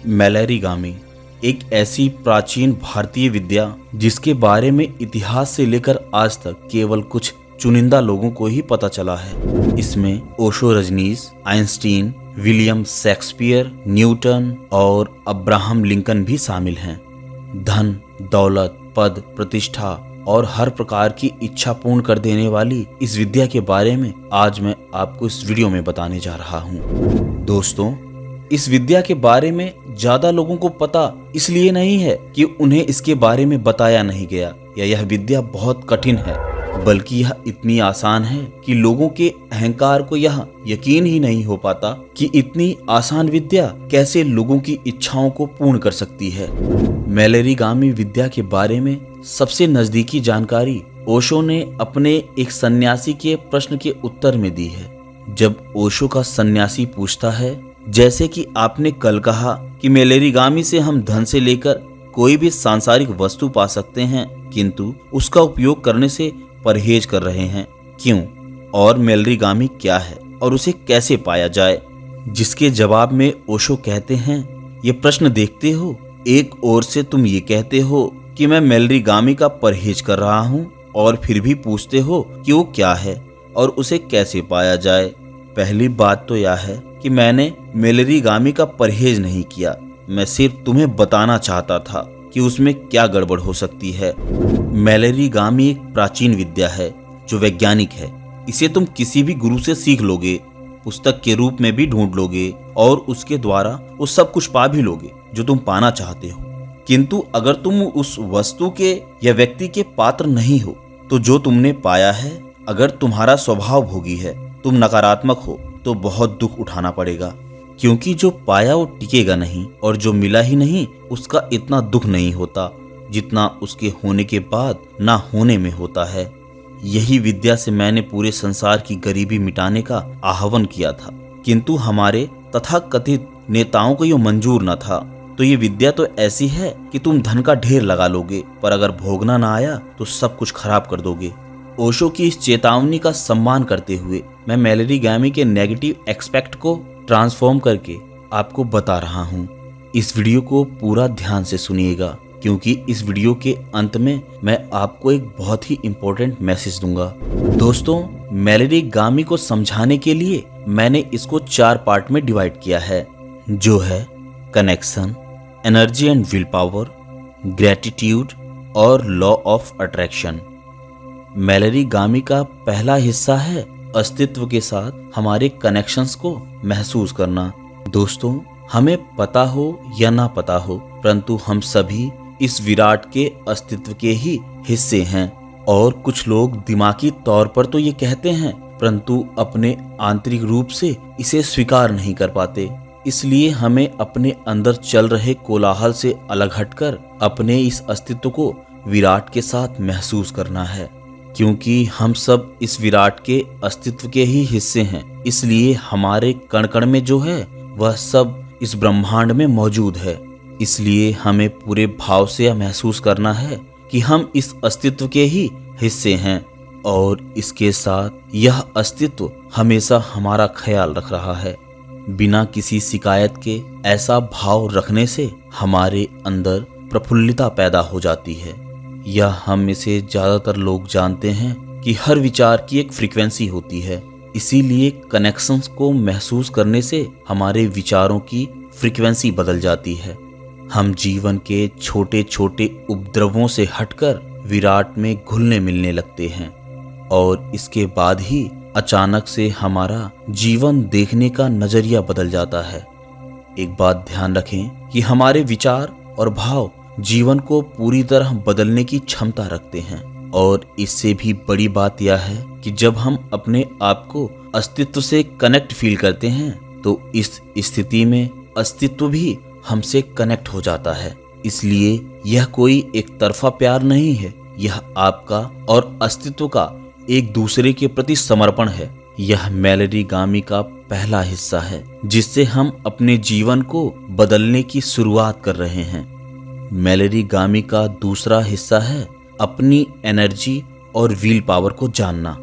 मैलेरिगामी एक ऐसी प्राचीन भारतीय विद्या जिसके बारे में इतिहास से लेकर आज तक केवल कुछ चुनिंदा लोगों को ही पता चला है। इसमें Osho Rajneesh, Einstein, William Shakespeare, Newton और अब्राहम लिंकन भी शामिल हैं। धन, दौलत, पद, प्रतिष्ठा और हर प्रकार की इच्छा पूर्ण कर देने वाली इस विद्या के बारे में आज मैं आपको इस वीडियो में बताने जा रहा हूँ। दोस्तों, इस विद्या के बारे में ज्यादा लोगों को पता इसलिए नहीं है कि उन्हें इसके बारे में बताया नहीं गया या यह विद्या बहुत कठिन है, बल्कि यह इतनी आसान है कि लोगों के अहंकार को यह यकीन ही नहीं हो पाता कि इतनी आसान विद्या कैसे लोगों की इच्छाओं को पूर्ण कर सकती है। मैलेरिगामी विद्या के बारे में सबसे नजदीकी जानकारी ओशो ने अपने एक सन्यासी के प्रश्न के उत्तर में दी है। जब ओशो का सन्यासी पूछता है, जैसे कि आपने कल कहा कि मैलेरिगामी से हम धन से लेकर कोई भी सांसारिक वस्तु पा सकते हैं, किंतु उसका उपयोग करने से परहेज कर रहे हैं, क्यों? और मैलेरिगामी क्या है और उसे कैसे पाया जाए? जिसके जवाब में ओशो कहते हैं, ये प्रश्न देखते हो, एक ओर से तुम ये कहते हो कि मैं मैलेरिगामी का परहेज कर रहा हूँ और फिर भी पूछते हो कि वो क्या है और उसे कैसे पाया जाए। पहली बात तो यह है कि मैंने मैलेरिगामी का परहेज नहीं किया, मैं सिर्फ तुम्हें बताना चाहता था कि उसमें क्या गड़बड़ हो सकती है। मैलेरिगामी एक प्राचीन विद्या है जो वैज्ञानिक है। इसे तुम किसी भी गुरु से सीख लोगे, पुस्तक के रूप में भी ढूंढ लोगे और उसके द्वारा वो सब कुछ पा भी लोगे जो तुम पाना चाहते हो। किंतु अगर तुम उस वस्तु के या व्यक्ति के पात्र नहीं हो तो जो तुमने पाया है, अगर तुम्हारा स्वभाव भोगी है, तुम नकारात्मक हो, तो बहुत दुख उठाना पड़ेगा, क्योंकि जो पाया वो टिकेगा नहीं और जो मिला ही नहीं उसका इतना दुख नहीं होता जितना उसके होने के बाद ना होने में होता है। यही विद्या से मैंने पूरे संसार की गरीबी मिटाने का आह्वान किया था, किंतु हमारे तथाकथित नेताओं को ये मंजूर न था। तो ये विद्या तो ऐसी है कि तुम धन का ढेर लगा लोगे, पर अगर भोगना ना आया तो सब कुछ खराब कर दोगे। ओशो की इस चेतावनी का सम्मान करते हुए मैं मैलेरिगामी के नेगेटिव एक्सपेक्ट को ट्रांसफॉर्म करके आपको बता रहा हूँ। इस वीडियो को पूरा ध्यान से सुनिएगा, क्योंकि इस वीडियो के अंत में मैं आपको एक बहुत ही इम्पोर्टेंट मैसेज दूंगा। दोस्तों, मैलेरिगामी को समझाने के लिए मैंने इसको 4 पार्ट में डिवाइड किया है, जो है connection, energy and will power, gratitude और लॉ ऑफ अट्रैक्शन। मैलेरिगामी का पहला हिस्सा है अस्तित्व के साथ हमारे कनेक्शंस को महसूस करना। दोस्तों, हमें पता हो या ना पता हो, परंतु हम सभी इस विराट के अस्तित्व के ही हिस्से हैं। और कुछ लोग दिमागी तौर पर तो ये कहते हैं, परंतु अपने आंतरिक रूप से इसे स्वीकार नहीं कर पाते। इसलिए हमें अपने अंदर चल रहे कोलाहल से अलग हटकर अपने इस अस्तित्व को विराट के साथ महसूस करना है, क्योंकि हम सब इस विराट के अस्तित्व के ही हिस्से हैं। इसलिए हमारे कण कण में जो है वह सब इस ब्रह्मांड में मौजूद है। इसलिए हमें पूरे भाव से यह महसूस करना है कि हम इस अस्तित्व के ही हिस्से हैं और इसके साथ यह अस्तित्व हमेशा हमारा ख्याल रख रहा है। बिना किसी शिकायत के ऐसा भाव रखने से हमारे अंदर प्रफुल्लता पैदा हो जाती है। यह हम में से ज्यादातर लोग जानते हैं कि हर विचार की एक फ्रीक्वेंसी होती है, इसीलिए कनेक्शंस को महसूस करने से हमारे विचारों की फ्रीक्वेंसी बदल जाती है। हम जीवन के छोटे छोटे उपद्रवों से हटकर विराट में घुलने मिलने लगते हैं और इसके बाद ही अचानक से हमारा जीवन देखने का नजरिया बदल जाता है। एक बात ध्यान रखें कि हमारे विचार और भाव जीवन को पूरी तरह बदलने की क्षमता रखते हैं। और इससे भी बड़ी बात यह है कि जब हम अपने आप को अस्तित्व से कनेक्ट फील करते हैं तो इस स्थिति में अस्तित्व भी हमसे कनेक्ट हो जाता है। इसलिए यह कोई एक तरफा प्यार नहीं है, यह आपका और अस्तित्व का एक दूसरे के प्रति समर्पण है। यह मैलेरिगामी का पहला हिस्सा है जिससे हम अपने जीवन को बदलने की शुरुआत कर रहे हैं। मैलेरिगामी का दूसरा हिस्सा है अपनी एनर्जी और व्हील पावर को जानना।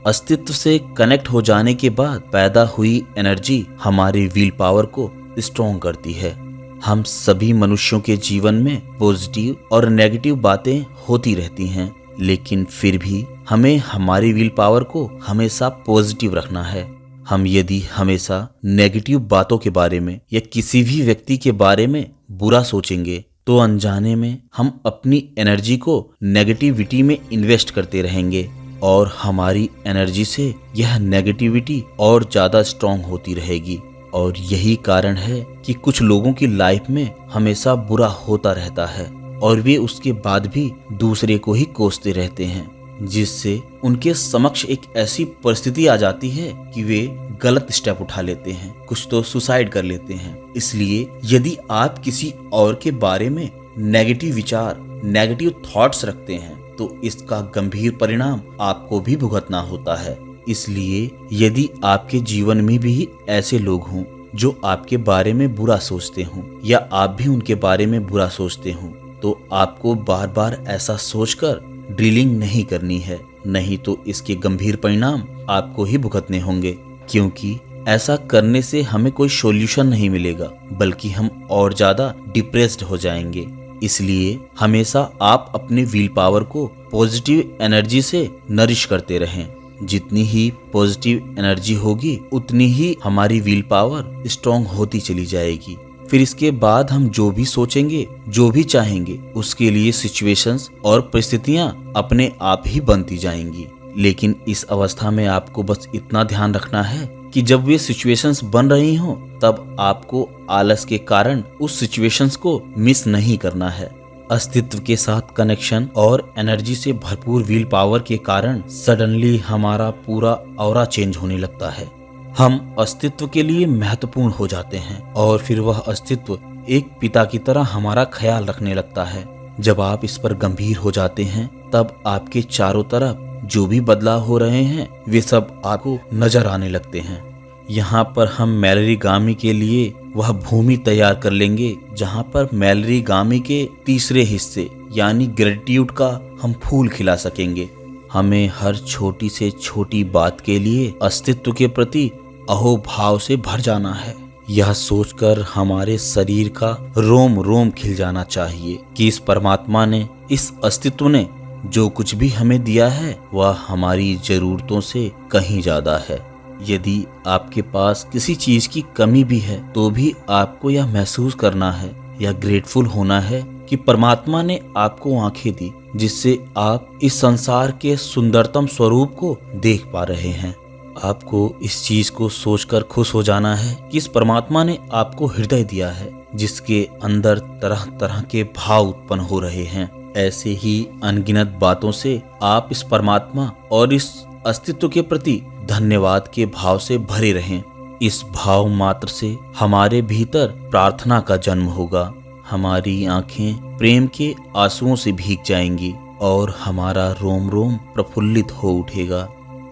अस्तित्व से कनेक्ट हो जाने के बाद पैदा हुई एनर्जी हमारी व्हील पावर को स्ट्रॉन्ग करती है। हम सभी मनुष्यों के जीवन में पॉजिटिव और नेगेटिव बातें होती रहती हैं, लेकिन फिर भी हमें हमारी विल पावर को हमेशा पॉजिटिव रखना है। हम यदि हमेशा नेगेटिव बातों के बारे में या किसी भी व्यक्ति के बारे में बुरा सोचेंगे तो अनजाने में हम अपनी एनर्जी को नेगेटिविटी में इन्वेस्ट करते रहेंगे और हमारी एनर्जी से यह नेगेटिविटी और ज़्यादा स्ट्रांग होती रहेगी। और यही कारण है कि कुछ लोगों की लाइफ में हमेशा बुरा होता रहता है और वे उसके बाद भी दूसरे को ही कोसते रहते हैं, जिससे उनके समक्ष एक ऐसी परिस्थिति आ जाती है कि वे गलत स्टेप उठा लेते हैं, कुछ तो सुसाइड कर लेते हैं। इसलिए यदि आप किसी और के बारे में नेगेटिव विचार, नेगेटिव थॉट्स रखते हैं तो इसका गंभीर परिणाम आपको भी भुगतना होता है। इसलिए यदि आपके जीवन में भी ऐसे लोग हों जो आपके बारे में बुरा सोचते हों या आप भी उनके बारे में बुरा सोचते हों, तो आपको बार बार ऐसा सोचकर ड्रिलिंग नहीं करनी है, नहीं तो इसके गंभीर परिणाम आपको ही भुगतने होंगे। क्योंकि ऐसा करने से हमें कोई सॉल्यूशन नहीं मिलेगा, बल्कि हम और ज़्यादा डिप्रेस्ड हो जाएंगे। इसलिए हमेशा आप अपने विल पावर को पॉजिटिव एनर्जी से नरिश करते रहें। जितनी ही पॉजिटिव एनर्जी होगी उतनी ही हमारी विल पावर स्ट्रांग होती चली जाएगी। फिर इसके बाद हम जो भी सोचेंगे, जो भी चाहेंगे, उसके लिए सिचुएशंस और परिस्थितियां अपने आप ही बनती जाएंगी। लेकिन इस अवस्था में आपको बस इतना ध्यान रखना है कि जब वे सिचुएशंस बन रही हों तब आपको आलस के कारण उस सिचुएशंस को मिस नहीं करना है। अस्तित्व के साथ कनेक्शन और एनर्जी से भरपूर विल पावर के कारण सडनली हमारा पूरा ऑरा चेंज होने लगता है। हम अस्तित्व के लिए महत्वपूर्ण हो जाते हैं और फिर वह अस्तित्व एक पिता की तरह हमारा ख्याल रखने लगता है। जब आप इस पर गंभीर हो जाते हैं तब आपके चारों तरफ जो भी बदलाव हो रहे हैं वे सब आपको नजर आने लगते हैं। यहाँ पर हम मैलरी गामी के लिए वह भूमि तैयार कर लेंगे जहाँ पर मैलरी गामी के तीसरे हिस्से यानी ग्रेटिट्यूड का हम फूल खिला सकेंगे। हमें हर छोटी से छोटी बात के लिए अस्तित्व के प्रति अहोभाव से भर जाना है। यह सोचकर हमारे शरीर का रोम रोम खिल जाना चाहिए कि इस परमात्मा ने, इस अस्तित्व ने जो कुछ भी हमें दिया है वह हमारी जरूरतों से कहीं ज्यादा है। यदि आपके पास किसी चीज की कमी भी है तो भी आपको यह महसूस करना है या ग्रेटफुल होना है कि परमात्मा ने आपको आंखें दी जिससे आप इस संसार के सुंदरतम स्वरूप को देख पा रहे हैं। आपको इस चीज को सोचकर खुश हो जाना है कि इस परमात्मा ने आपको हृदय दिया है जिसके अंदर तरह तरह के भाव उत्पन्न हो रहे हैं। ऐसे ही अनगिनत बातों से आप इस परमात्मा और इस अस्तित्व के प्रति धन्यवाद के भाव से भरे रहें। इस भाव मात्र से हमारे भीतर प्रार्थना का जन्म होगा, हमारी आंखें प्रेम के आंसुओं से भीग जाएंगी और हमारा रोम रोम प्रफुल्लित हो उठेगा।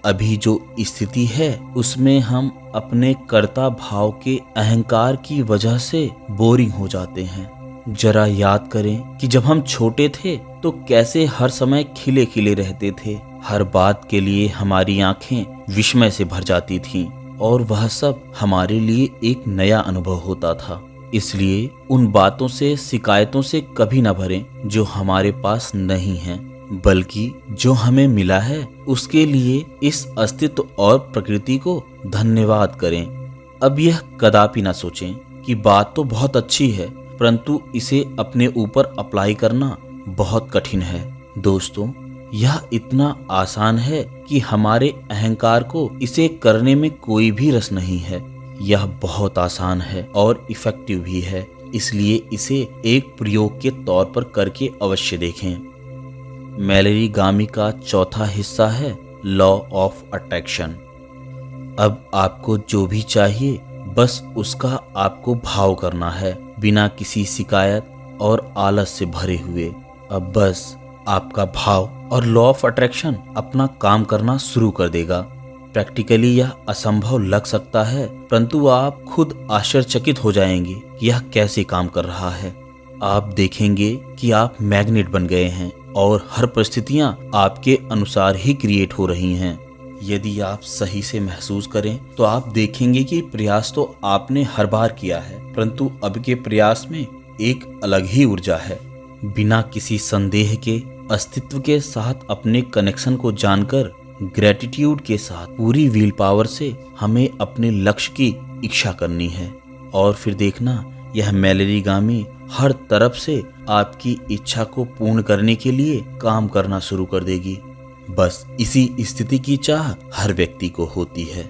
अभी जो स्थिति है उसमें हम अपने कर्ता भाव के अहंकार की वजह से बोरिंग हो जाते हैं। जरा याद करें कि जब हम छोटे थे तो कैसे हर समय खिले खिले रहते थे। हर बात के लिए हमारी आंखें विस्मय से भर जाती थीं और वह सब हमारे लिए एक नया अनुभव होता था। इसलिए उन बातों से, शिकायतों से कभी न भरें जो हमारे पास नहीं हैं, बल्कि जो हमें मिला है उसके लिए इस अस्तित्व और प्रकृति को धन्यवाद करें। अब यह कदापि न सोचें कि बात तो बहुत अच्छी है परंतु इसे अपने ऊपर अप्लाई करना बहुत कठिन है। दोस्तों, यह इतना आसान है कि हमारे अहंकार को इसे करने में कोई भी रस नहीं है। यह बहुत आसान है और इफेक्टिव भी है, इसलिए इसे एक प्रयोग के तौर पर करके अवश्य देखें। मैलरी गामी का चौथा हिस्सा है लॉ ऑफ अट्रैक्शन। अब आपको जो भी चाहिए बस उसका आपको भाव करना है, बिना किसी शिकायत और आलस से भरे हुए। अब बस आपका भाव और लॉ ऑफ अट्रैक्शन अपना काम करना शुरू कर देगा। प्रैक्टिकली यह असंभव लग सकता है परंतु आप खुद आश्चर्यचकित हो जाएंगे कि यह कैसे काम कर रहा है। आप देखेंगे कि आप मैग्नेट बन गए हैं और हर परिस्थितियां आपके अनुसार ही क्रिएट हो रही हैं। यदि आप सही से महसूस करें तो आप देखेंगे कि प्रयास तो आपने हर बार किया है, परंतु अब के प्रयास में एक अलग ही ऊर्जा है। बिना किसी संदेह के अस्तित्व के साथ अपने कनेक्शन को जानकर ग्रेटिट्यूड के साथ पूरी विल पावर से हमें अपने लक्ष्य की इच्छा करनी है और फिर देखना यह मैलेरिगामी हर तरफ से आपकी इच्छा को पूर्ण करने के लिए काम करना शुरू कर देगी। बस इसी स्थिति की चाह हर व्यक्ति को होती है।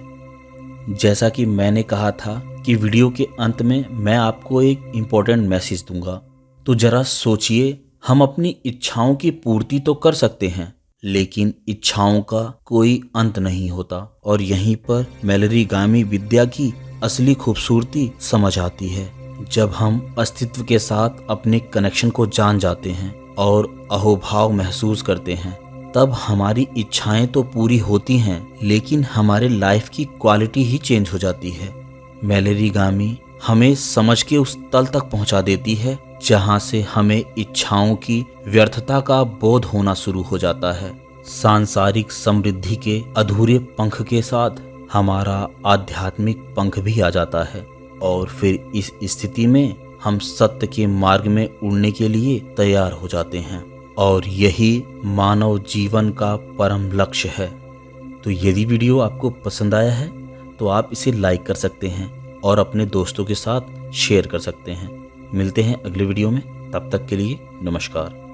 जैसा कि मैंने कहा था कि वीडियो के अंत में मैं आपको एक इम्पोर्टेंट मैसेज दूंगा, तो जरा सोचिए, हम अपनी इच्छाओं की पूर्ति तो कर सकते हैं, लेकिन इच्छाओं का कोई अंत नहीं होता। और यहीं पर मैलेरिगामी विद्या की असली खूबसूरती समझ आती है। जब हम अस्तित्व के साथ अपने कनेक्शन को जान जाते हैं और अहोभाव महसूस करते हैं, तब हमारी इच्छाएं तो पूरी होती हैं, लेकिन हमारे लाइफ की क्वालिटी ही चेंज हो जाती है। मैलेरिगामी हमें समझ के उस तल तक पहुंचा देती है जहां से हमें इच्छाओं की व्यर्थता का बोध होना शुरू हो जाता है। सांसारिक समृद्धि के अधूरे पंख के साथ हमारा आध्यात्मिक पंख भी आ जाता है और फिर इस स्थिति में हम सत्य के मार्ग में उड़ने के लिए तैयार हो जाते हैं और यही मानव जीवन का परम लक्ष्य है। तो यदि वीडियो आपको पसंद आया है तो आप इसे लाइक कर सकते हैं और अपने दोस्तों के साथ शेयर कर सकते हैं। मिलते हैं अगले वीडियो में, तब तक के लिए नमस्कार।